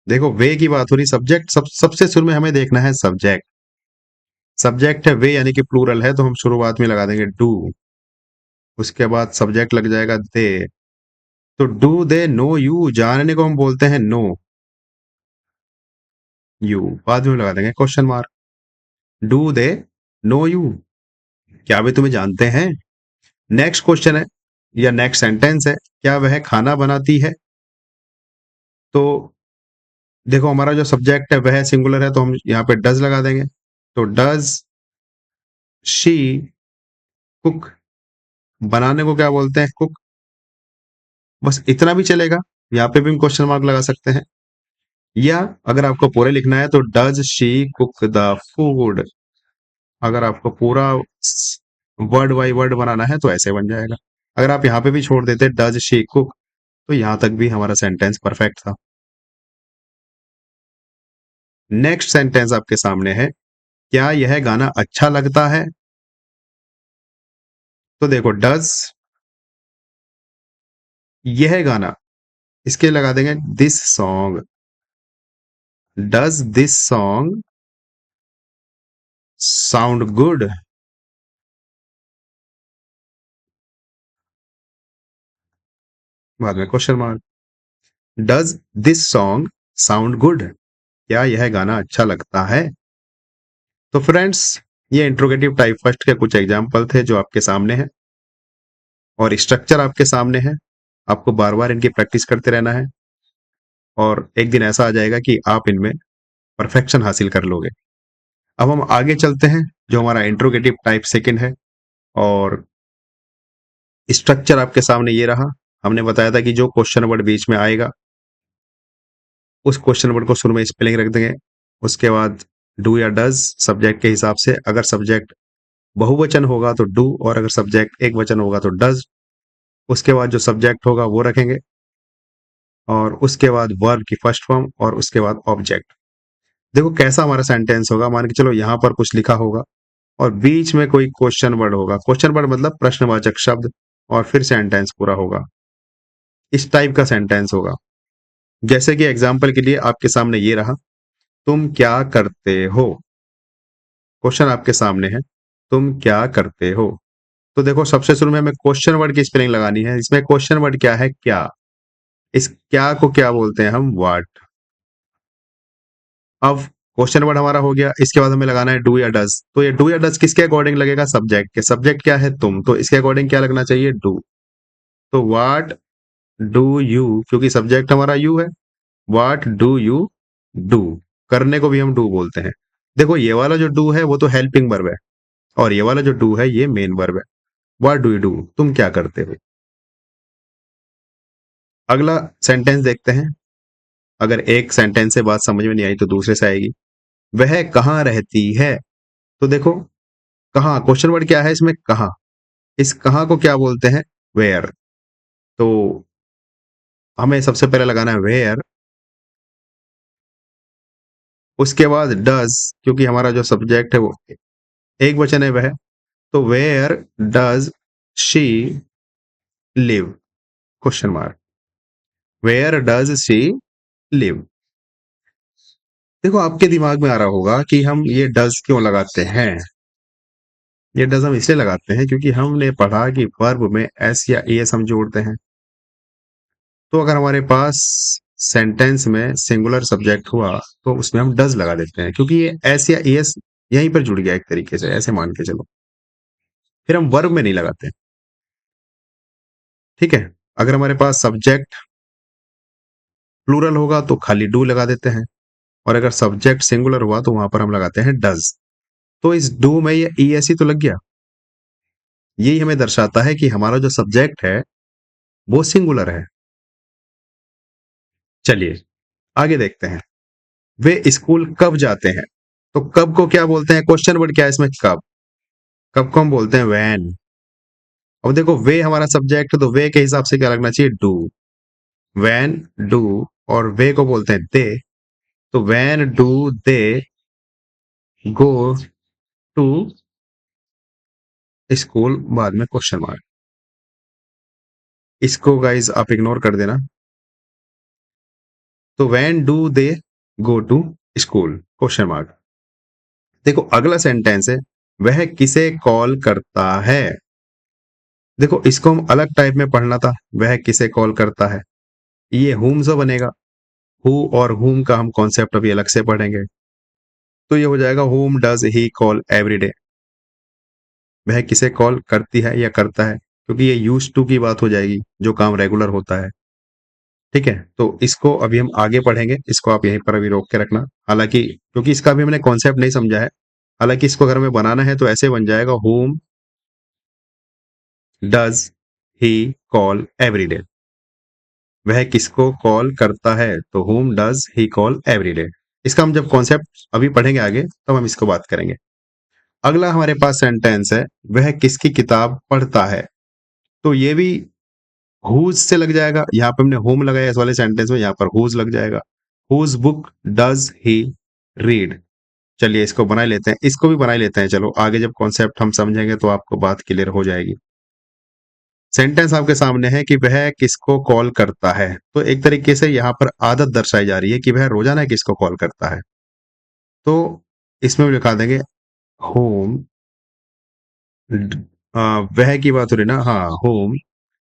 देखो, वे की बात हो रही, सब्जेक्ट सबसे शुरू में हमें देखना है सब्जेक्ट। सब्जेक्ट है वे, यानी कि प्लूरल है, तो हम शुरुआत में लगा देंगे डू। उसके बाद सब्जेक्ट लग जाएगा दे। तो डू दे नो यू, जानने को हम बोलते हैं नो यू। बाद में लगा देंगे question mark. Do they know you, क्या वे तुम्हें जानते हैं? नेक्स्ट क्वेश्चन है, या नेक्स्ट सेंटेंस है, क्या वह खाना बनाती है? तो देखो, हमारा जो सब्जेक्ट है वह सिंगुलर है, तो हम यहाँ पे डज लगा देंगे। तो डज शी कुक, बनाने को क्या बोलते हैं? कुक। बस इतना भी चलेगा, यहाँ पे भी हम क्वेश्चन मार्क लगा सकते हैं। या अगर आपको पूरे लिखना है, तो does she cook the food. अगर आपको पूरा वर्ड बाई वर्ड बनाना है, तो ऐसे बन जाएगा। अगर आप यहाँ पे भी छोड़ देते डज शी कुक, तो यहां तक भी हमारा सेंटेंस परफेक्ट था। नेक्स्ट सेंटेंस आपके सामने है, क्या यह गाना अच्छा लगता है? तो देखो, डज यह गाना, इसके लगा देंगे this song. Does this song sound good? बाद में question mark. Does this song sound good, क्या यह गाना अच्छा लगता है? तो फ्रेंड्स, ये इंट्रोगेटिव टाइप फर्स्ट के कुछ एग्जाम्पल थे जो आपके सामने हैं, और स्ट्रक्चर आपके सामने है। आपको बार बार इनकी प्रैक्टिस करते रहना है, और एक दिन ऐसा आ जाएगा कि आप इनमें परफेक्शन हासिल कर लोगे। अब हम आगे चलते हैं, जो हमारा इंट्रोगेटिव टाइप सेकंड है। और स्ट्रक्चर आपके सामने ये रहा। हमने बताया था कि जो क्वेश्चन वर्ड बीच में आएगा, उस क्वेश्चन वर्ड को शुरू में स्पेलिंग रख देंगे। उसके बाद डू या डज सब्जेक्ट के हिसाब से, अगर सब्जेक्ट बहुवचन होगा तो डू, और अगर सब्जेक्ट एक वचन होगा तो डज। उसके बाद जो सब्जेक्ट होगा वो रखेंगे, और उसके बाद वर्ब की फर्स्ट फॉर्म, और उसके बाद ऑब्जेक्ट। देखो कैसा हमारा सेंटेंस होगा। मान के चलो, यहां पर कुछ लिखा होगा और बीच में कोई क्वेश्चन वर्ड होगा। क्वेश्चन वर्ड मतलब प्रश्नवाचक शब्द, और फिर सेंटेंस पूरा होगा। इस टाइप का सेंटेंस होगा। जैसे कि एग्जाम्पल के लिए आपके सामने ये रहा, तुम क्या करते हो? क्वेश्चन आपके सामने है, तुम क्या करते हो? तो देखो, सबसे शुरू में हमें क्वेश्चन वर्ड की स्पेलिंग लगानी है। इसमें क्वेश्चन वर्ड क्या है? क्या। इस क्या को क्या बोलते हैं हम? व्हाट। अब क्वेश्चन वर्ड हमारा हो गया, इसके बाद हमें लगाना है डू या डज। तो ये डू या डज किसके अकॉर्डिंग लगेगा? सब्जेक्ट के। सब्जेक्ट क्या है? तुम, तो इसके अकॉर्डिंग क्या लगना चाहिए? डू। तो व्हाट डू यू, क्योंकि सब्जेक्ट हमारा यू है। व्हाट डू यू डू, करने को भी हम डू बोलते हैं। देखो, ये वाला जो डू है वो तो हेल्पिंग वर्ब है, और ये वाला जो डू है ये मेन वर्ब है। व्हाट डू यू डू, तुम क्या करते हो? अगला सेंटेंस देखते हैं। अगर एक सेंटेंस से बात समझ में नहीं आई, तो दूसरे से आएगी। वह कहाँ रहती है? तो देखो, कहाँ, क्वेश्चन वर्ड क्या है इसमें? कहाँ। इस कहाँ को क्या बोलते हैं? वेयर। तो हमें सबसे पहले लगाना है वेयर, उसके बाद डज, क्योंकि हमारा जो सब्जेक्ट है वो एक वचन है वह, तो where does she live, question mark, where does she live. देखो आपके दिमाग में आ रहा होगा कि हम ये डज क्यों लगाते हैं। ये डज हम इसलिए लगाते हैं क्योंकि हमने पढ़ा कि वर्ब में एस या एस हम जोड़ते हैं। तो अगर हमारे पास सेंटेंस में सिंगुलर सब्जेक्ट हुआ तो उसमें हम डज लगा देते हैं, क्योंकि ये एस या एस यहीं पर जुड़ गया एक तरीके से, ऐसे मान के चलो। फिर हम वर्ब में नहीं लगाते, ठीक है। अगर हमारे पास सब्जेक्ट प्लूरल होगा तो खाली डू लगा देते हैं, और अगर सब्जेक्ट सिंगुलर हुआ तो वहां पर हम लगाते हैं डज। तो इस डू में ये ई एस ही तो लग गया। यही हमें दर्शाता है कि हमारा जो सब्जेक्ट है वो सिंगुलर है। चलिए आगे देखते हैं। वे स्कूल कब जाते हैं? तो कब को क्या बोलते हैं? क्वेश्चन वर्ड क्या है इसमें? कब। कब को हम बोलते हैं वैन। अब देखो वे हमारा सब्जेक्ट है तो वे के हिसाब से क्या लगना चाहिए? डू। वैन डू, और वे को बोलते हैं दे, तो when do they go to school, बाद में क्वेश्चन मार्क। इसको गाइज आप इग्नोर कर देना। तो when do they go to school, question mark. देखो अगला सेंटेंस है, वह किसे कॉल करता है। देखो इसको हम अलग टाइप में पढ़ना था, वह किसे कॉल करता है, ये हुम से बनेगा। हु और हुम का हम कॉन्सेप्ट अभी अलग से पढ़ेंगे। तो ये हो जाएगा हुम does he call every day, वह किसे कॉल करती है या करता है, क्योंकि ये यूज टू की बात हो जाएगी, जो काम रेगुलर होता है, ठीक है। तो इसको अभी हम आगे पढ़ेंगे, इसको आप यहीं पर अभी रोक के रखना। हालांकि क्योंकि इसका भी हमने कॉन्सेप्ट नहीं समझा है, हालांकि इसको अगर हमें बनाना है तो ऐसे बन जाएगा, हुम does he call every day, वह किसको कॉल करता है, तो हुम does he call every day. इसका हम जब कॉन्सेप्ट अभी पढ़ेंगे आगे तब हम इसको बात करेंगे। अगला हमारे पास सेंटेंस है, वह किसकी किताब पढ़ता है। तो ये भी हुज से लग जाएगा, यहाँ पे हमने होम लगाया इस वाले सेंटेंस में, यहाँ पर हुज लग जाएगा। Whose book does he read. चलिए इसको बना लेते हैं, इसको भी बना लेते हैं। चलो आगे जब कॉन्सेप्ट हम समझेंगे तो आपको बात क्लियर हो जाएगी। सेंटेंस आपके सामने है कि वह किसको कॉल करता है, तो एक तरीके से यहाँ पर आदत दर्शाई जा रही है कि वह रोजाना किसको कॉल करता है। तो इसमें भी लिखा देंगे होम, वह की बात हो रही ना, हाँ, home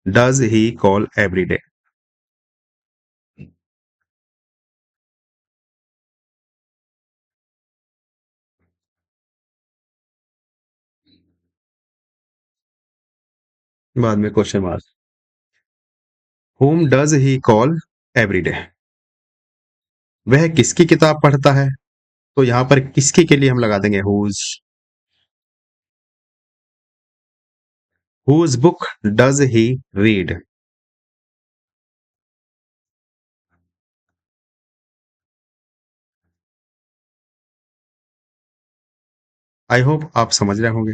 does he call every day. बाद में question mark, home does he call every day, वह किसकी किताब पढ़ता है, तो यहां पर किसकी के लिए हम लगा देंगे whose book does he read. I hope आप समझ रहे होंगे।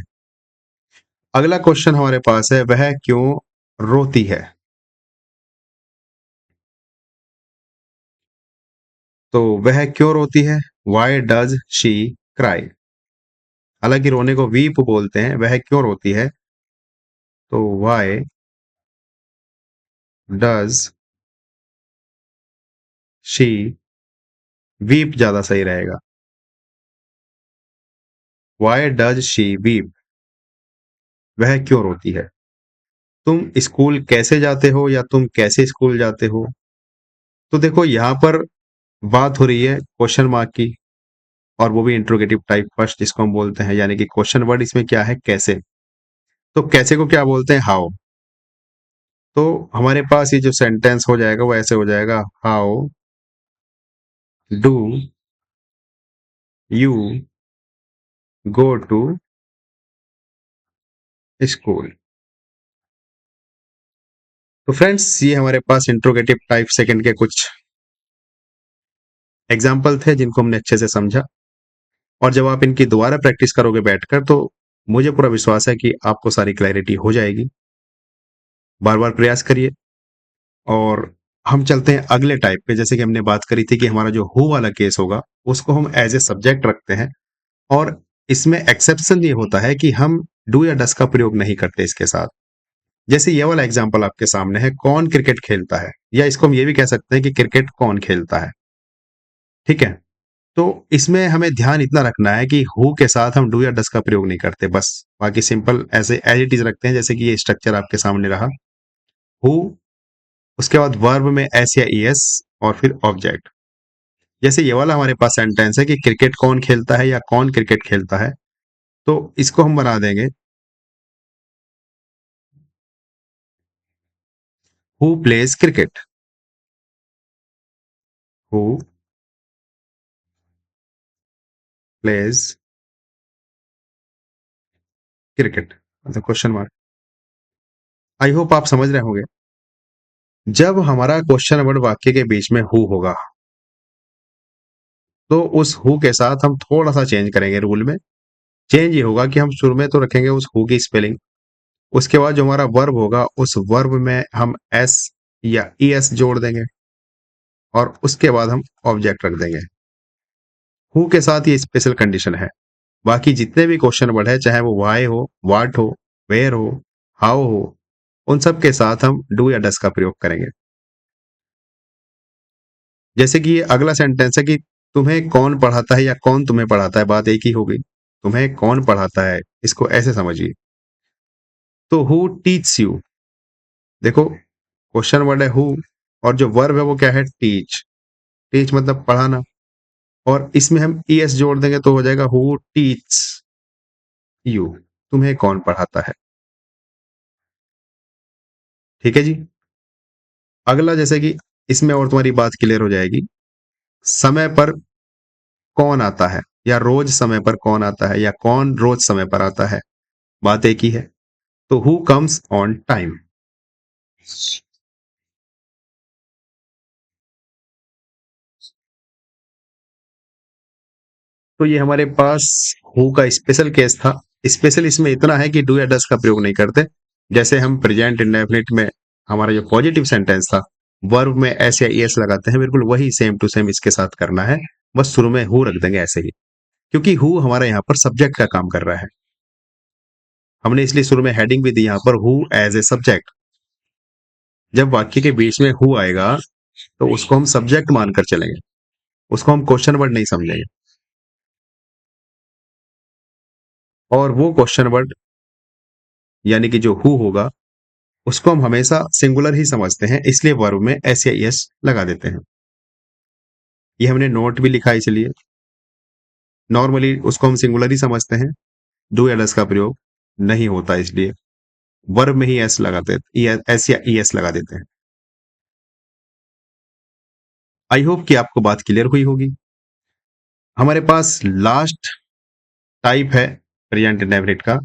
अगला क्वेश्चन हमारे पास है, वह क्यों रोती है। तो वह क्यों रोती है, वाई डज शी क्राई। हालांकि रोने को वीप बोलते हैं, वह क्यों रोती है, तो वाई डज शी वीप ज्यादा सही रहेगा। वाई डज शी वीप, वह क्यों रोती है। तुम स्कूल कैसे जाते हो या तुम कैसे स्कूल जाते हो। तो देखो यहाँ पर बात हो रही है क्वेश्चन मार्क की, और वो भी इंट्रोगेटिव टाइप फर्स्ट जिसको हम बोलते हैं, यानी कि क्वेश्चन वर्ड इसमें क्या है, कैसे। तो कैसे को क्या बोलते हैं, हाउ। तो हमारे पास ये जो सेंटेंस हो जाएगा वो ऐसे हो जाएगा, how do you go to school. तो फ्रेंड्स ये हमारे पास इंट्रोगेटिव टाइप सेकंड के कुछ एग्जाम्पल थे जिनको हमने अच्छे से समझा, और जब आप इनकी दोबारा प्रैक्टिस करोगे बैठकर तो मुझे पूरा विश्वास है कि आपको सारी क्लैरिटी हो जाएगी। बार बार प्रयास करिए। और हम चलते हैं अगले टाइप पे। जैसे कि हमने बात करी थी कि हमारा जो हु वाला केस होगा उसको हम एज ए सब्जेक्ट रखते हैं, और इसमें एक्सेप्शन ये होता है कि हम डू या डस का प्रयोग नहीं करते इसके साथ। जैसे ये वाला एग्जांपल आपके सामने है, कौन क्रिकेट खेलता है, या इसको हम ये भी कह सकते हैं कि क्रिकेट कौन खेलता है। ठीक है, तो इसमें हमें ध्यान इतना रखना है कि हु के साथ हम डू या डस का प्रयोग नहीं करते, बस बाकी सिंपल ऐसे एज इट इज रखते हैं, जैसे कि ये स्ट्रक्चर आपके सामने रहा। हु, उसके बाद वर्ब में एस या ईएस, और फिर ऑब्जेक्ट। जैसे ये वाला हमारे पास सेंटेंस है कि क्रिकेट कौन खेलता है या कौन क्रिकेट खेलता है, तो इसको हम बना देंगे who plays cricket. Who plays cricket, मतलब क्वेश्चन मार्क। आई होप आप समझ रहे होंगे। जब हमारा क्वेश्चन वर्ड वाक्य के बीच में हु होगा, तो उस हु के साथ हम थोड़ा सा चेंज करेंगे रूल में। चेंज ये होगा कि हम शुरू में तो रखेंगे उस हु की स्पेलिंग, उसके बाद जो हमारा वर्ब होगा उस वर्ब में हम एस या ईएस जोड़ देंगे, और उसके बाद हम ऑब्जेक्ट रख देंगे। हु के साथ ये स्पेशल कंडीशन है। बाकी जितने भी क्वेश्चन वर्ड है, चाहे वो वाई हो, व्हाट हो, वेयर हो, हाउ हो, उन सब के साथ हम डू या डस का प्रयोग करेंगे। जैसे कि ये अगला सेंटेंस है कि तुम्हें कौन पढ़ाता है या कौन तुम्हें पढ़ाता है, बात एक ही हो गई। तुम्हें कौन पढ़ाता है, इसको ऐसे समझिए। तो हु टीच यू, देखो क्वेश्चन वर्ड है हु, और जो वर्ब है वो क्या है, टीच। टीच मतलब पढ़ाना, और इसमें हम ईएस जोड़ देंगे तो हो जाएगा हु टीच यू, तुम्हें कौन पढ़ाता है। ठीक है जी। अगला, जैसे कि इसमें और तुम्हारी बात क्लियर हो जाएगी, समय पर कौन आता है, या रोज समय पर कौन आता है, या कौन रोज समय पर आता है, बात एक ही है। तो हु कम्स ऑन टाइम। तो ये हमारे पास हु का स्पेशल केस था। स्पेशल इसमें इतना है कि डू या डस का प्रयोग नहीं करते। जैसे हम प्रेजेंट इंडेफिनिट में हमारा जो पॉजिटिव सेंटेंस था, वर्ब में एस या ईएस लगाते हैं, बिल्कुल वही सेम टू सेम इसके साथ करना है। बस शुरू में हु रख देंगे ऐसे ही, क्योंकि हु हमारा यहाँ पर सब्जेक्ट का काम कर रहा है। हमने इसलिए शुरू में हेडिंग भी दी यहाँ पर, हु एज ए सब्जेक्ट। जब वाक्य के बीच में हु आएगा तो उसको हम सब्जेक्ट मानकर चलेंगे, उसको हम क्वेश्चन वर्ड नहीं समझेंगे। और वो क्वेश्चन वर्ड यानी कि जो हु होगा उसको हम हमेशा सिंगुलर ही समझते हैं, इसलिए वर्ब में एस या एस लगा देते हैं। ये हमने नोट भी लिखा है, इसलिए नॉर्मली उसको हम सिंगुलर ही समझते हैं, डू या डस का प्रयोग नहीं होता, इसलिए वर्ब में ही एस लगाते, एस या ई एस लगा देते हैं। आई होप कि आपको बात क्लियर हुई होगी। हमारे पास लास्ट टाइप है प्रेजेंट इंडेफिनिट का,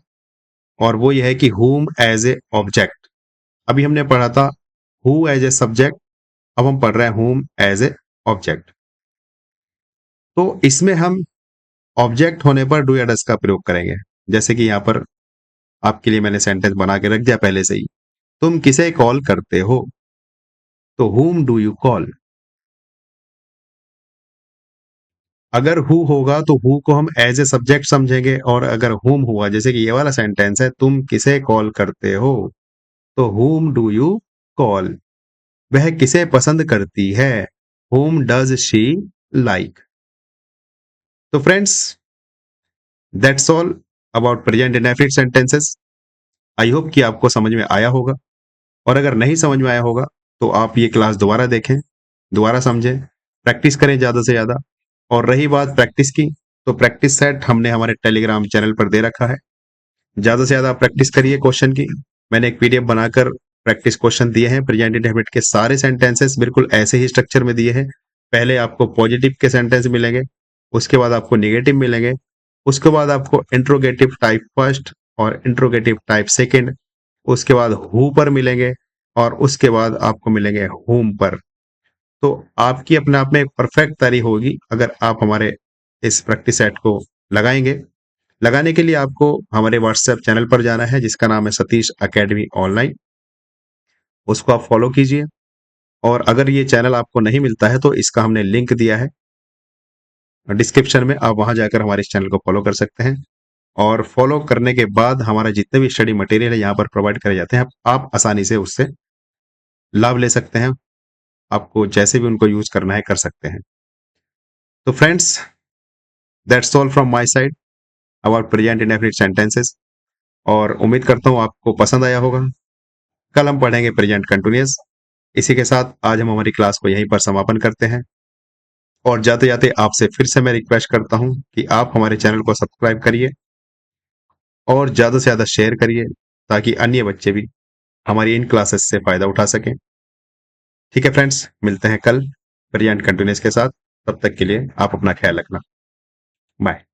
और वो ये है कि हुम एज ए ऑब्जेक्ट। अभी हमने पढ़ा था हु एज ए सब्जेक्ट, अब हम पढ़ रहे हैं हुम एज ए ऑब्जेक्ट। तो इसमें हम ऑब्जेक्ट होने पर डू या डस का प्रयोग करेंगे। जैसे कि यहाँ पर आपके लिए मैंने सेंटेंस बना के रख दिया पहले से ही, तुम किसे कॉल करते हो, तो whom डू यू कॉल। अगर हु होगा तो हु को हम एज ए सब्जेक्ट समझेंगे, और अगर whom हुआ, जैसे कि ये वाला सेंटेंस है, तुम किसे कॉल करते हो, तो whom डू यू कॉल। वह किसे पसंद करती है, whom डज शी लाइक। तो friends, that's all about present indefinite sentences. I hope कि आपको समझ में आया होगा, और अगर नहीं समझ में आया होगा तो आप ये क्लास दोबारा देखें, दोबारा समझें, प्रैक्टिस करें ज़्यादा से ज़्यादा। और रही बात प्रैक्टिस की, तो प्रैक्टिस सेट हमने हमारे टेलीग्राम चैनल पर दे रखा है। ज़्यादा से ज़्यादा प्रैक्टिस करिए क्वेश्चन की। मैंने एक पीडीएफ बनाकर प्रैक्टिस क्वेश्चन दिए हैं, प्रेजेंट इंडेफिनिट के सारे सेंटेंसेस बिल्कुल ऐसे ही स्ट्रक्चर में दिए हैं। पहले आपको पॉजिटिव के सेंटेंस मिलेंगे, उसके बाद आपको निगेटिव मिलेंगे, उसके बाद आपको इंट्रोगेटिव टाइप फर्स्ट और इंट्रोगेटिव टाइप सेकेंड, उसके बाद हु पर मिलेंगे, और उसके बाद आपको मिलेंगे होम पर। तो आपकी अपने आप में एक परफेक्ट तैयारी होगी अगर आप हमारे इस प्रैक्टिस सेट को लगाएंगे। लगाने के लिए आपको हमारे व्हाट्सएप चैनल पर जाना है, जिसका नाम है सतीश अकेडमी ऑनलाइन। उसको आप फॉलो कीजिए, और अगर ये चैनल आपको नहीं मिलता है तो इसका हमने लिंक दिया है डिस्क्रिप्शन में, आप वहां जाकर हमारे इस चैनल को फॉलो कर सकते हैं। और फॉलो करने के बाद हमारा जितने भी स्टडी मटेरियल है यहाँ पर प्रोवाइड करे जाते हैं, आप आसानी से उससे लाभ ले सकते हैं। आपको जैसे भी उनको यूज करना है कर सकते हैं। तो friends, that's all from my side about present indefinite sentences, और उम्मीद करता हूँ आपको पसंद आया होगा। कल हम पढ़ेंगे प्रेजेंट कंटिन्यूअस। इसी के साथ आज हम हमारी क्लास को यहीं पर समापन करते हैं, और जाते जाते आपसे फिर से मैं रिक्वेस्ट करता हूं कि आप हमारे चैनल को सब्सक्राइब करिए और ज़्यादा से ज़्यादा शेयर करिए, ताकि अन्य बच्चे भी हमारी इन क्लासेस से फ़ायदा उठा सकें। ठीक है फ्रेंड्स, मिलते हैं कल प्रेजेंट कंटिन्यूअस के साथ। तब तक के लिए आप अपना ख्याल रखना। बाय।